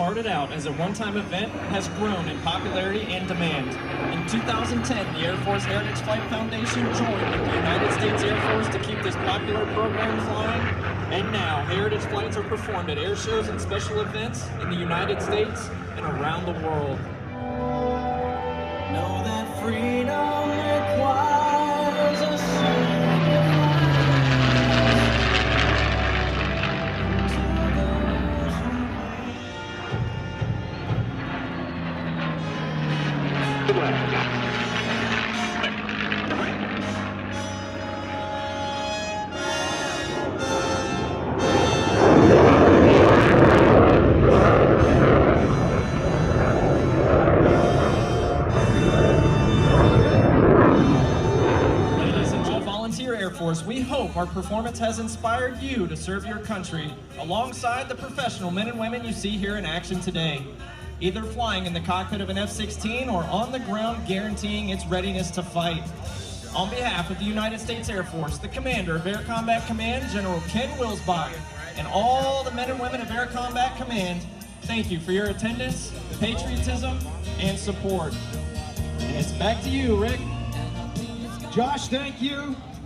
started out as a one-time event has grown in popularity and demand. In 2010, the Air Force Heritage Flight Foundation joined with the United States Air Force to keep this popular program flying. And now, Heritage flights are performed at air shows and special events in the United States and around the world. Know that freedom requires a sacrifice. Air Force, we hope our performance has inspired you to serve your country alongside the professional men and women you see here in action today, either flying in the cockpit of an F-16 or on the ground guaranteeing its readiness to fight. On behalf of the United States Air Force, the Commander of Air Combat Command, General Ken Wilsbach, and all the men and women of Air Combat Command, thank you for your attendance, patriotism, and support. And it's back to you, Rick. Josh, thank you.